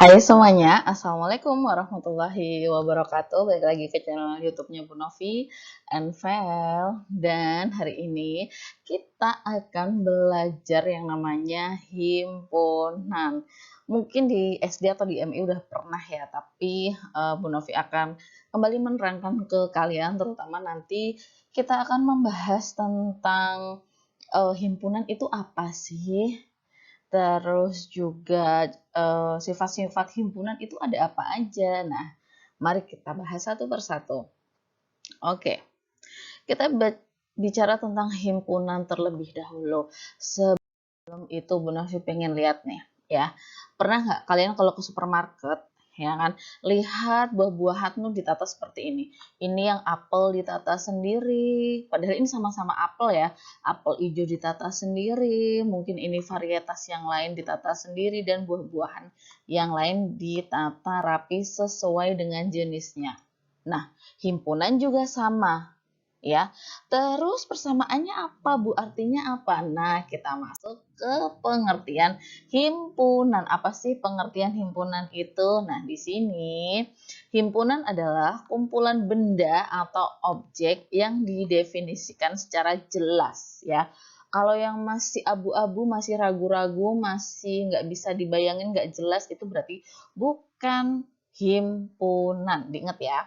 Hai semuanya, Assalamualaikum warahmatullahi wabarakatuh. Balik lagi ke channel YouTube-nya Bu Novi NVL. Dan hari ini kita akan belajar yang namanya himpunan. Mungkin di SD atau di MI udah pernah ya, tapi Bu Novi akan kembali menerangkan ke kalian, terutama nanti kita akan membahas tentang himpunan itu apa sih? Terus juga sifat-sifat himpunan itu ada apa aja. Nah, mari kita bahas satu persatu. Oke, kita bicara tentang himpunan terlebih dahulu. Sebelum itu Bu Nafi pengen lihat nih, ya. Pernah nggak kalian kalau ke supermarket, ya kan, lihat buah-buahan tuh ditata seperti ini. Ini yang apel ditata sendiri, padahal ini sama-sama apel ya. Apel hijau ditata sendiri, mungkin ini varietas yang lain ditata sendiri, dan buah-buahan yang lain ditata rapi sesuai dengan jenisnya. Nah, himpunan juga sama, ya. Terus persamaannya apa, Bu? Artinya apa? Nah, kita masuk ke pengertian himpunan. Apa sih pengertian himpunan itu? Nah, di sini himpunan adalah kumpulan benda atau objek yang didefinisikan secara jelas, ya. Kalau yang masih abu-abu, masih ragu-ragu, masih nggak bisa dibayangin, nggak jelas, itu berarti bukan himpunan. Diingat ya.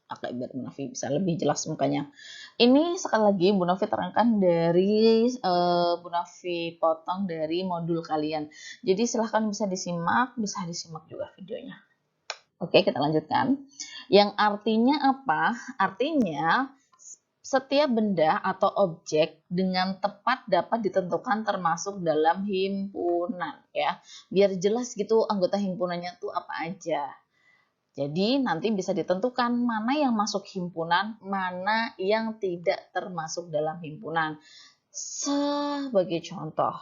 Oke, biar Bu Novi bisa lebih jelas mukanya. Ini sekali lagi Bu Novi terangkan dari Bu Novi potong dari modul kalian. Jadi silahkan bisa disimak juga videonya. Oke, kita lanjutkan. Yang artinya apa? Artinya setiap benda atau objek dengan tepat dapat ditentukan termasuk dalam himpunan, ya. Biar jelas gitu anggota himpunannya tuh apa aja. Jadi nanti bisa ditentukan mana yang masuk himpunan, mana yang tidak termasuk dalam himpunan. Sebagai contoh,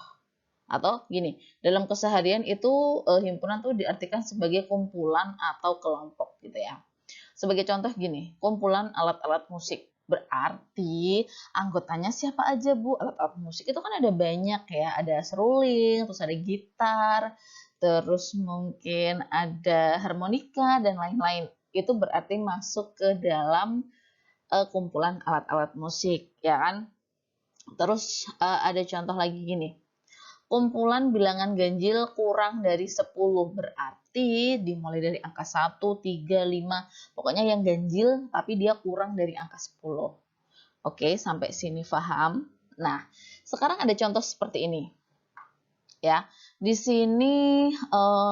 atau gini, dalam keseharian itu himpunan tuh diartikan sebagai kumpulan atau kelompok gitu ya. Sebagai contoh gini, kumpulan alat-alat musik. Berarti anggotanya siapa aja, Bu? Alat-alat musik itu kan ada banyak ya, ada seruling, terus ada gitar, terus mungkin ada harmonika dan lain-lain. Itu berarti masuk ke dalam kumpulan alat-alat musik, ya kan? Terus ada contoh lagi gini. Kumpulan bilangan ganjil kurang dari 10 berarti dimulai dari angka 1, 3, 5. Pokoknya yang ganjil tapi dia kurang dari angka 10. Oke, sampai sini paham? Nah, sekarang ada contoh seperti ini. Ya, di sini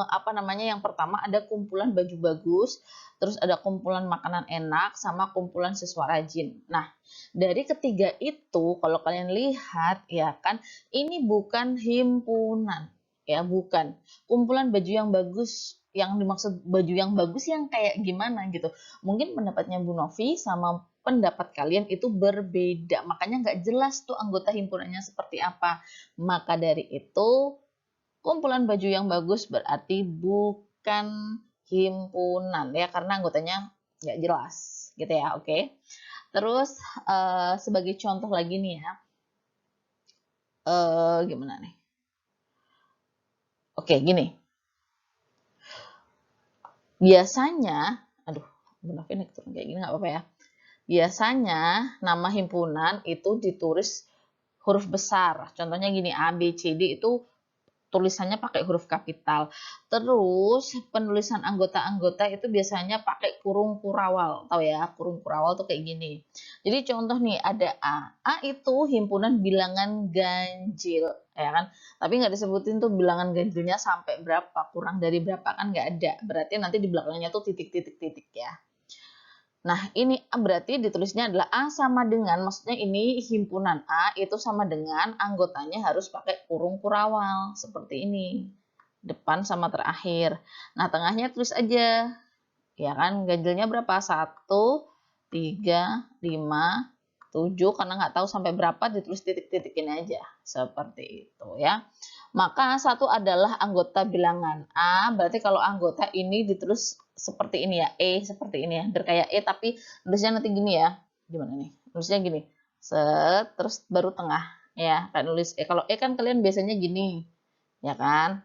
apa namanya, yang pertama ada kumpulan baju bagus, terus ada kumpulan makanan enak, sama kumpulan siswa rajin. Nah, dari ketiga itu kalau kalian lihat ya kan, ini bukan himpunan, ya, bukan. Kumpulan baju yang bagus, yang dimaksud baju yang bagus yang kayak gimana gitu. Mungkin pendapatnya Bu Novi sama pendapat kalian itu berbeda, makanya nggak jelas tuh anggota himpunannya seperti apa. Maka dari itu, kumpulan baju yang bagus berarti bukan himpunan ya, karena anggotanya nggak jelas gitu ya. Oke. Terus sebagai contoh lagi nih ya, gimana nih? Oke, gini. Biasanya, aduh, benar ini turun kayak gini nggak apa-apa ya. Biasanya nama himpunan itu ditulis huruf besar. Contohnya gini, A, B, C, D itu tulisannya pakai huruf kapital. Terus penulisan anggota-anggota itu biasanya pakai kurung kurawal. Tahu ya, kurung kurawal tuh kayak gini. Jadi contoh nih ada A. A itu himpunan bilangan ganjil, ya kan? Tapi nggak disebutin tuh bilangan ganjilnya sampai berapa, kurang dari berapa kan nggak ada. Berarti nanti di belakangnya tuh titik-titik-titik ya. Nah, ini berarti ditulisnya adalah A sama dengan, maksudnya ini himpunan A itu sama dengan anggotanya harus pakai kurung kurawal, seperti ini. Depan sama terakhir. Nah, tengahnya tulis aja. Ya kan, ganjilnya berapa? 1, 3, 5, 7, karena nggak tahu sampai berapa ditulis titik-titikin aja. Seperti itu ya. Maka 1 adalah anggota bilangan A, berarti kalau anggota ini ditulis seperti ini ya, E seperti ini ya, hampir kayak E tapi nulisnya nanti gini ya. Gimana nih? Nulisnya gini. Set, terus baru tengah ya. Kayak nulis E. Kalau E kan kalian biasanya gini. Ya kan?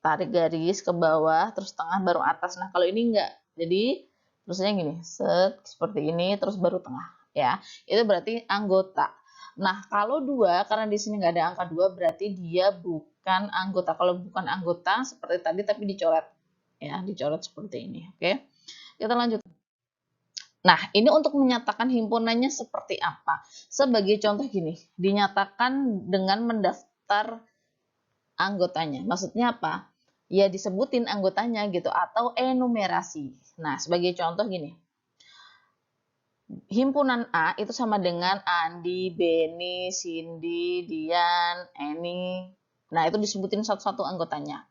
tarik garis ke bawah, terus tengah baru atas. Nah, kalau ini enggak. Jadi, terusnya gini, set, seperti ini, terus baru tengah. Ya, itu berarti anggota. Nah, kalau 2, karena di sini nggak ada angka 2, berarti dia bukan anggota. Kalau bukan anggota, seperti tadi, tapi dicoret. Ya, dicoret seperti ini. Oke, kita lanjut. Nah, ini untuk menyatakan himpunannya seperti apa. Sebagai contoh gini, dinyatakan dengan mendaftar anggotanya. Maksudnya apa? Ya disebutin anggotanya gitu atau enumerasi. Nah, sebagai contoh gini. Himpunan A itu sama dengan Andi, Beni, Cindy, Dian, Eni. Nah, itu disebutin satu-satu anggotanya.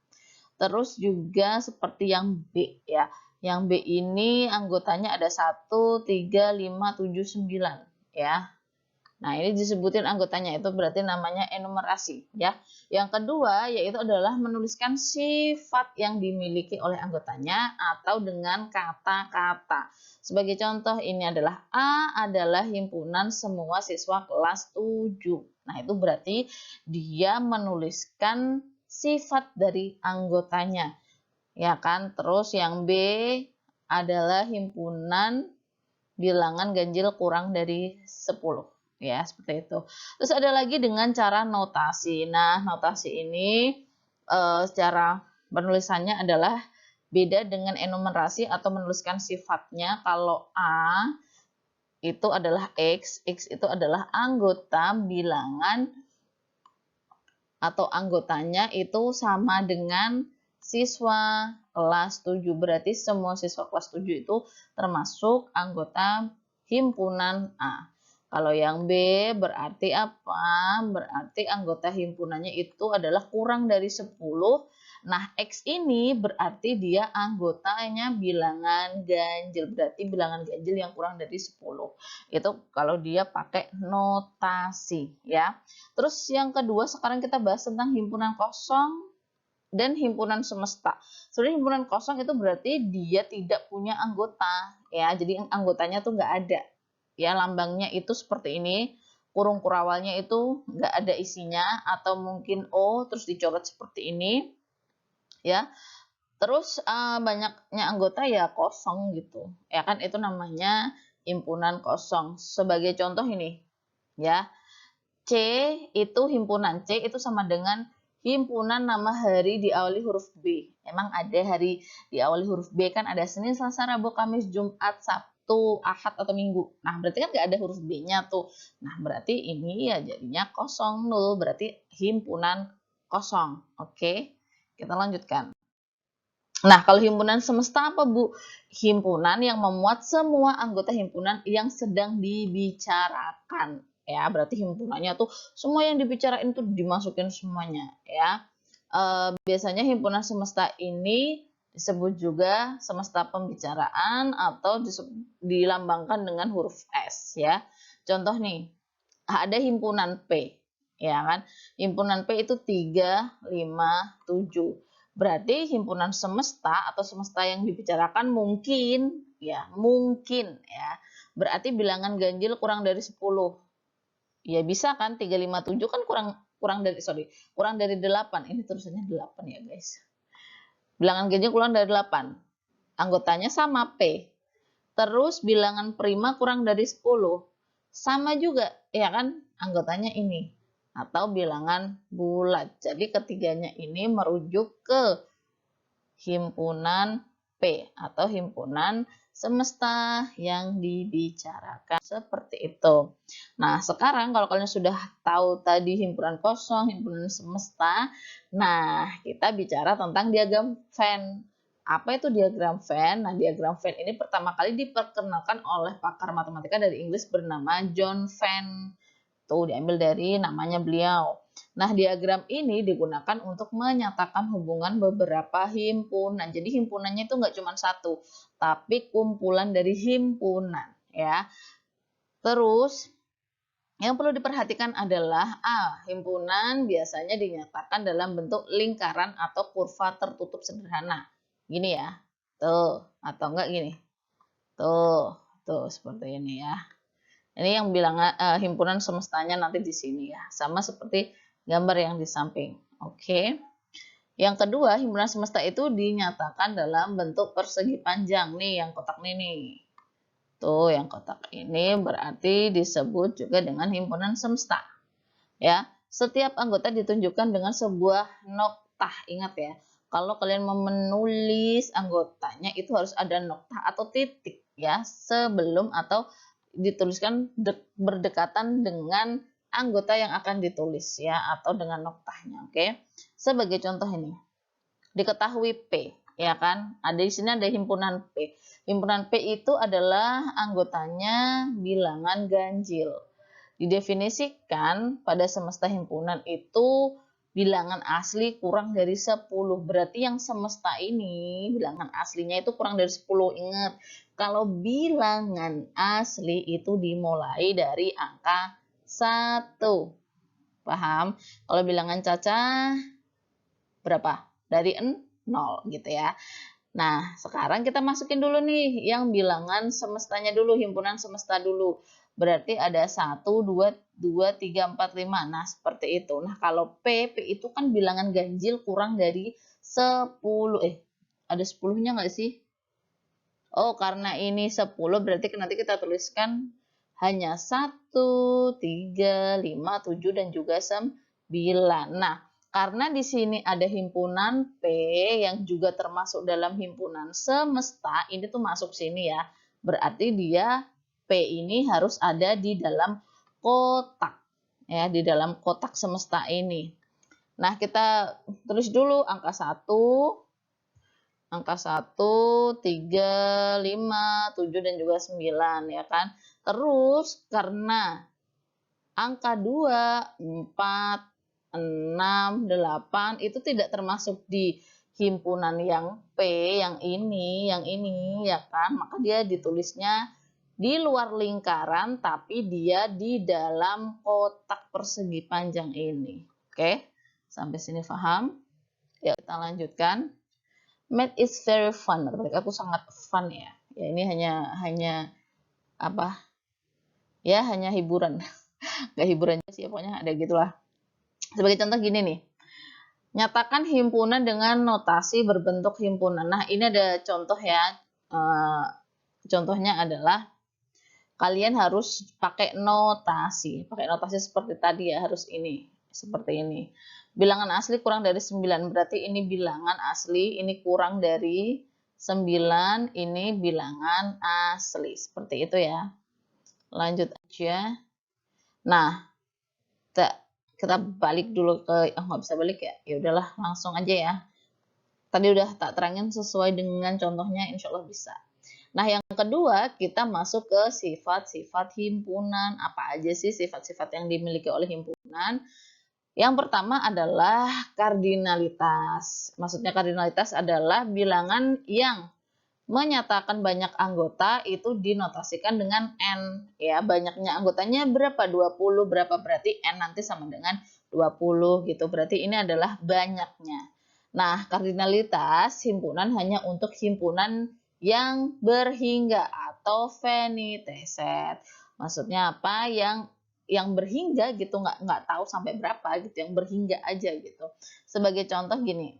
Terus juga seperti yang B ya. Yang B ini anggotanya ada 1, 3, 5, 7, 9 ya. Nah, ini disebutin anggotanya, itu berarti namanya enumerasi ya. Yang kedua yaitu adalah menuliskan sifat yang dimiliki oleh anggotanya atau dengan kata-kata. Sebagai contoh ini adalah A adalah himpunan semua siswa kelas 7. Nah, itu berarti dia menuliskan sifat dari anggotanya. Ya kan? Terus yang B adalah himpunan bilangan ganjil kurang dari 10. Ya, seperti itu. Terus ada lagi dengan cara notasi. Nah, notasi ini secara penulisannya adalah beda dengan enumerasi atau menuliskan sifatnya. Kalau A itu adalah X, X itu adalah anggota bilangan atau anggotanya itu sama dengan siswa kelas 7. Berarti semua siswa kelas 7 itu termasuk anggota himpunan A. Kalau yang B berarti apa? Berarti anggota himpunannya itu adalah kurang dari 10. Nah, X ini berarti dia anggotanya bilangan ganjil. Berarti bilangan ganjil yang kurang dari 10. Itu kalau dia pakai notasi ya. Terus yang kedua sekarang kita bahas tentang himpunan kosong dan himpunan semesta. Sebenarnya himpunan kosong itu berarti dia tidak punya anggota ya. Jadi anggotanya tuh nggak ada. Ya, lambangnya itu seperti ini. Kurung kurawalnya itu nggak ada isinya atau mungkin O terus dicoret seperti ini. Ya. Terus banyaknya anggota ya kosong gitu. Ya kan itu namanya himpunan kosong. Sebagai contoh ini ya. C itu himpunan. C itu sama dengan himpunan nama hari diawali huruf B. Emang ada hari diawali huruf B kan ada Senin, Selasa, Rabu, Kamis, Jumat, Sabtu, Ahad atau Minggu. Nah, berarti kan nggak ada huruf B-nya tuh. Nah, berarti ini ya jadinya kosong, nol. Berarti himpunan kosong. Oke, kita lanjutkan. Nah, kalau himpunan semesta apa, Bu? Himpunan yang memuat semua anggota himpunan yang sedang dibicarakan. Ya, berarti himpunannya tuh semua yang dibicarain tuh dimasukin semuanya, ya. Biasanya himpunan semesta ini disebut juga semesta pembicaraan atau dilambangkan dengan huruf S, ya. Contoh nih, ada himpunan P, ya kan? Himpunan P itu 3, 5, 7. Berarti himpunan semesta atau semesta yang dibicarakan mungkin ya. Berarti bilangan ganjil kurang dari 10. Ya bisa kan 3, 5, 7 kan kurang dari 8. Ini tulisannya 8 ya, guys. Bilangan ganjil kurang dari 8. Anggotanya sama P. Terus bilangan prima kurang dari 10. Sama juga, ya kan? Anggotanya ini atau bilangan bulat. Jadi ketiganya ini merujuk ke himpunan P atau himpunan semesta yang dibicarakan seperti itu. Nah, sekarang kalau kalian sudah tahu tadi himpunan kosong, himpunan semesta, nah kita bicara tentang diagram Venn. Apa itu diagram Venn? Nah, diagram Venn ini pertama kali diperkenalkan oleh pakar matematika dari Inggris bernama John Venn. Tuh diambil dari namanya beliau. Nah, diagram ini digunakan untuk menyatakan hubungan beberapa himpunan. Jadi himpunannya itu nggak cuma satu, tapi kumpulan dari himpunan, ya. Terus yang perlu diperhatikan adalah himpunan biasanya dinyatakan dalam bentuk lingkaran atau kurva tertutup sederhana. Gini ya. Tuh, atau enggak gini. Tuh seperti ini ya. Ini yang bilang himpunan semestanya nanti di sini ya. Sama seperti gambar yang di samping. Oke. Yang kedua, himpunan semesta itu dinyatakan dalam bentuk persegi panjang. Nih yang kotak ini nih. Tuh yang kotak ini berarti disebut juga dengan himpunan semesta. Ya, setiap anggota ditunjukkan dengan sebuah noktah. Ingat ya, kalau kalian mau menulis anggotanya itu harus ada noktah atau titik ya sebelum atau dituliskan berdekatan dengan anggota yang akan ditulis ya atau dengan noktahnya. Oke. Sebagai contoh ini, diketahui P ya kan? Ada di sini ada himpunan P. Himpunan P itu adalah anggotanya bilangan ganjil. Didefinisikan pada semesta himpunan itu bilangan asli kurang dari 10. Berarti yang semesta ini bilangan aslinya itu kurang dari 10. Ingat, kalau bilangan asli itu dimulai dari angka 1. Paham? Kalau bilangan cacah berapa? Dari 0 gitu ya. Nah, sekarang kita masukin dulu nih yang bilangan semestanya dulu, himpunan semesta dulu. Berarti ada 1, 2, 3, 4, 5. Nah, seperti itu. Nah, kalau P itu kan bilangan ganjil kurang dari 10. Ada 10-nya nggak sih? Oh, karena ini 10 berarti nanti kita tuliskan hanya 1, 3, 5, 7, dan juga 9. Nah, karena di sini ada himpunan P yang juga termasuk dalam himpunan semesta, ini tuh masuk sini ya. Berarti dia P ini harus ada di dalam kotak. Ya, di dalam kotak semesta ini. Nah, kita tulis dulu angka 1, angka 1, 3, 5, 7, dan juga 9 ya kan. Terus karena angka 2, 4, 6, 8 itu tidak termasuk di himpunan yang P, yang ini ya kan. Maka dia ditulisnya di luar lingkaran tapi dia di dalam kotak persegi panjang ini. Oke, sampai sini paham? Ya, kita lanjutkan. Math is very fun. Menurut aku sangat fun ya. Ya ini hanya apa? Ya hanya hiburan. Gak hiburan sih, pokoknya ada gitulah. Sebagai contoh gini nih. Nyatakan himpunan dengan notasi berbentuk himpunan. Nah, ini ada contoh ya. Contohnya adalah kalian harus pakai notasi. Pakai notasi seperti tadi ya, harus ini. Seperti ini. Bilangan asli kurang dari 9. Berarti ini bilangan asli, ini kurang dari 9, ini bilangan asli. Seperti itu ya. Lanjut aja. Nah, kita balik dulu ke nggak bisa balik ya. Ya udahlah, langsung aja ya. Tadi udah tak terangin sesuai dengan contohnya, insya Allah bisa. Nah, yang kedua kita masuk ke sifat-sifat himpunan. Apa aja sih sifat-sifat yang dimiliki oleh himpunan? Yang pertama adalah kardinalitas. Maksudnya kardinalitas adalah bilangan yang menyatakan banyak anggota itu dinotasikan dengan N. Ya, banyaknya anggotanya berapa? 20. Berapa berarti N nanti sama dengan 20 gitu. Berarti ini adalah banyaknya. Nah, kardinalitas himpunan hanya untuk himpunan yang berhingga atau veniteset. Maksudnya apa? Yang berhingga gitu, nggak tahu sampai berapa gitu, yang berhingga aja gitu. Sebagai contoh gini,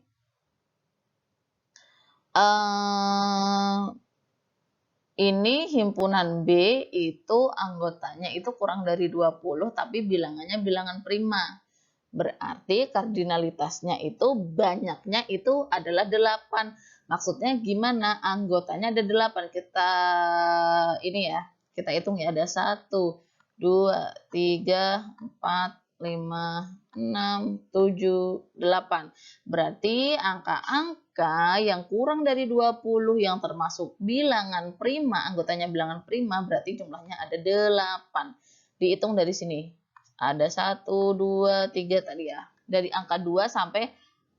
ini himpunan B itu anggotanya itu kurang dari 20 tapi bilangannya bilangan prima. Berarti kardinalitasnya itu banyaknya itu adalah 8. Maksudnya gimana? Anggotanya ada 8. Kita ini ya, kita hitung ya, ada 1, 2, 3, 4, 5, 6, 7, 8. Berarti angka-angka yang kurang dari 20 yang termasuk bilangan prima, anggotanya bilangan prima, berarti jumlahnya ada 8. Dihitung dari sini. Ada 1, 2, 3 tadi ya. Dari angka 2 sampai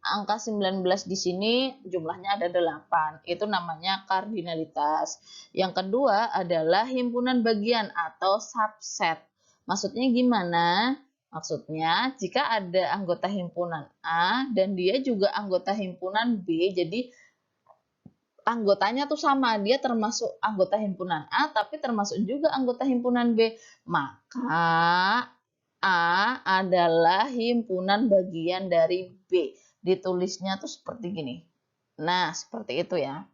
angka 19 di sini jumlahnya ada 8. Itu namanya kardinalitas. Yang kedua adalah himpunan bagian atau subset. Maksudnya gimana? Maksudnya jika ada anggota himpunan A dan dia juga anggota himpunan B, jadi anggotanya tuh sama, dia termasuk anggota himpunan A tapi termasuk juga anggota himpunan B, maka A adalah himpunan bagian dari B. ditulisnya tuh seperti gini. Nah, seperti itu ya.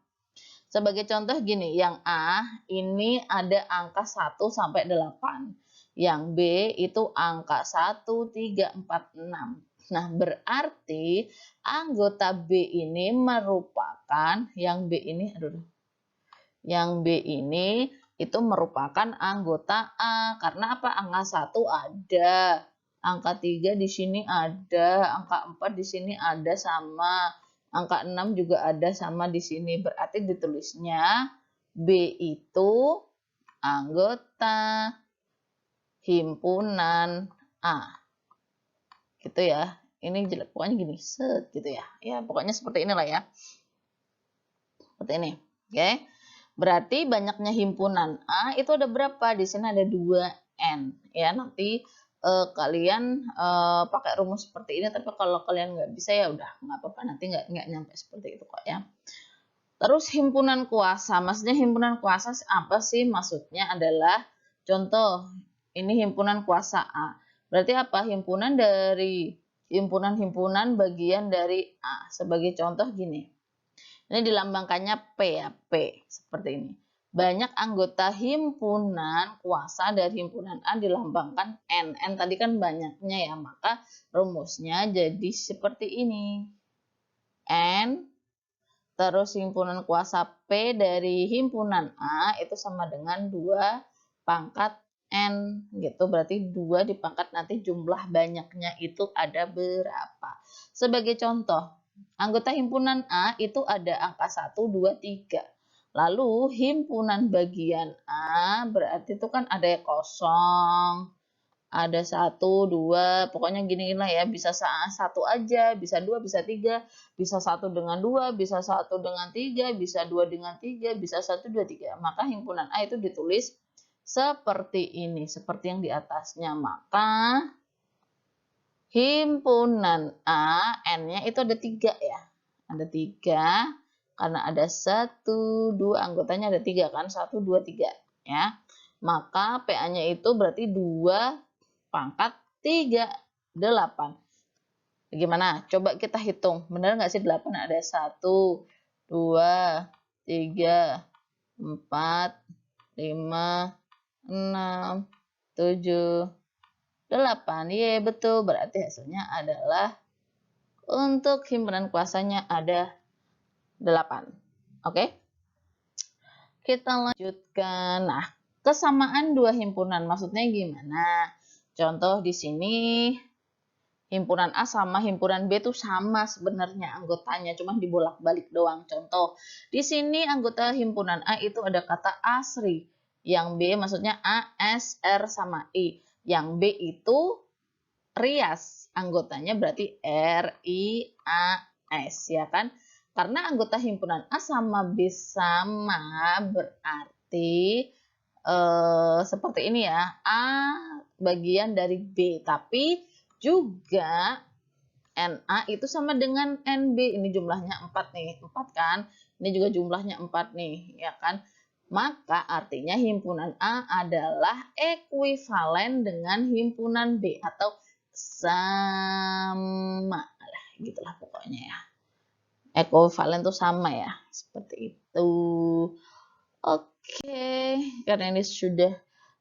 Sebagai contoh gini, yang A ini ada angka 1 sampai 8. Yang B itu angka 1, 3, 4, 6. Nah, berarti anggota B ini merupakan yang B ini itu merupakan anggota A. Karena apa? Angka 1 ada, angka 3 di sini ada, angka 4 di sini ada sama, angka 6 juga ada sama di sini. Berarti ditulisnya B itu anggota himpunan A. Gitu ya. Ini jelek, pokoknya gini, set gitu ya. Ya, pokoknya seperti inilah ya. Seperti ini. Oke. Berarti banyaknya himpunan A itu ada berapa? Di sini ada 2N. Ya, nanti kalian pakai rumus seperti ini, tapi kalau kalian nggak bisa ya udah nggak apa-apa, nanti nggak nyampe seperti itu kok ya. Terus himpunan kuasa, maksudnya himpunan kuasa apa sih? Maksudnya adalah contoh ini himpunan kuasa A. Berarti apa? Himpunan dari himpunan-himpunan bagian dari A. Sebagai contoh gini. Ini dilambangkannya P ya, P seperti ini. Banyak anggota himpunan kuasa dari himpunan A dilambangkan N. N tadi kan banyaknya ya, maka rumusnya jadi seperti ini. N terus himpunan kuasa P dari himpunan A itu sama dengan 2 pangkat N gitu. Berarti 2 dipangkat nanti jumlah banyaknya itu ada berapa. Sebagai contoh, anggota himpunan A itu ada angka 1, 2, 3. Lalu himpunan bagian A berarti itu kan ada kosong, ada 1, 2, pokoknya gini lah ya, bisa 1 aja, bisa 2, bisa 3, bisa 1 dengan 2, bisa 1 dengan 3, bisa 2 dengan 3, bisa 1, 2, 3. Maka himpunan A itu ditulis seperti ini, seperti yang di atasnya. Maka himpunan A, N-nya itu ada 3 ya. Ada 3, karena ada 1, 2, anggotanya ada 3 kan, 1, 2, 3 ya. Maka PA-nya itu berarti 2 pangkat 3, 8. Bagaimana? Coba kita hitung. Benar nggak sih 8? Ada 1, 2, 3, 4, 5, 6, 7, 8. Iya, betul. Berarti hasilnya adalah untuk himpunan kuasanya ada 8. Oke? Kita lanjutkan. Nah, kesamaan dua himpunan maksudnya gimana? Contoh di sini himpunan A sama himpunan B itu sama sebenarnya anggotanya, cuma dibolak-balik doang. Contoh, di sini anggota himpunan A itu ada kata ASRI. Yang B maksudnya A, S, R sama I. Yang B itu Rias, anggotanya berarti R, I, A, S ya kan? Karena anggota himpunan A sama B sama berarti seperti ini ya, A bagian dari B, tapi juga NA itu sama dengan NB, ini jumlahnya 4 nih, 4 kan, ini juga jumlahnya 4 nih, ya kan, maka artinya himpunan A adalah ekuivalen dengan himpunan B atau sama lah, gitulah pokoknya ya, ekuivalen tuh sama ya, seperti itu. Oke, karena ini sudah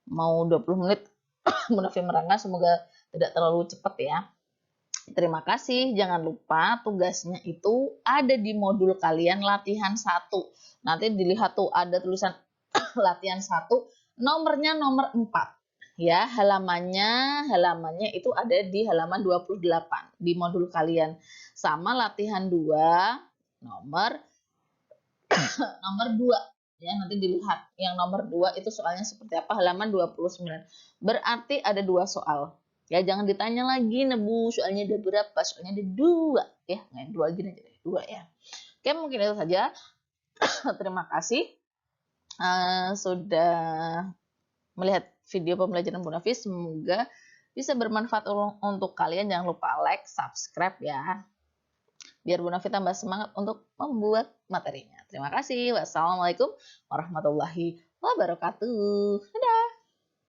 mau 20 menit Munafi merangkak, semoga tidak terlalu cepat ya. Terima kasih, jangan lupa tugasnya itu ada di modul kalian latihan 1. Nanti dilihat tuh ada tulisan latihan 1, nomornya nomor 4. Ya, halamannya itu ada di halaman 28 di modul kalian. Sama latihan 2 nomor 2. Ya, nanti dilihat yang nomor 2 itu soalnya seperti apa, halaman 29. Berarti ada 2 soal. Ya, jangan ditanya lagi, Nebu, soalnya ada berapa? Soalnya ada 2 ya. Nggak 2 gini aja deh, 2 ya. Oke, mungkin itu saja. Terima kasih sudah melihat video pembelajaran Bu Nafi. Semoga bisa bermanfaat untuk kalian. Jangan lupa like, subscribe ya, biar Bu Nafi tambah semangat untuk membuat materinya. Terima kasih. Wassalamualaikum warahmatullahi wabarakatuh. Dadah.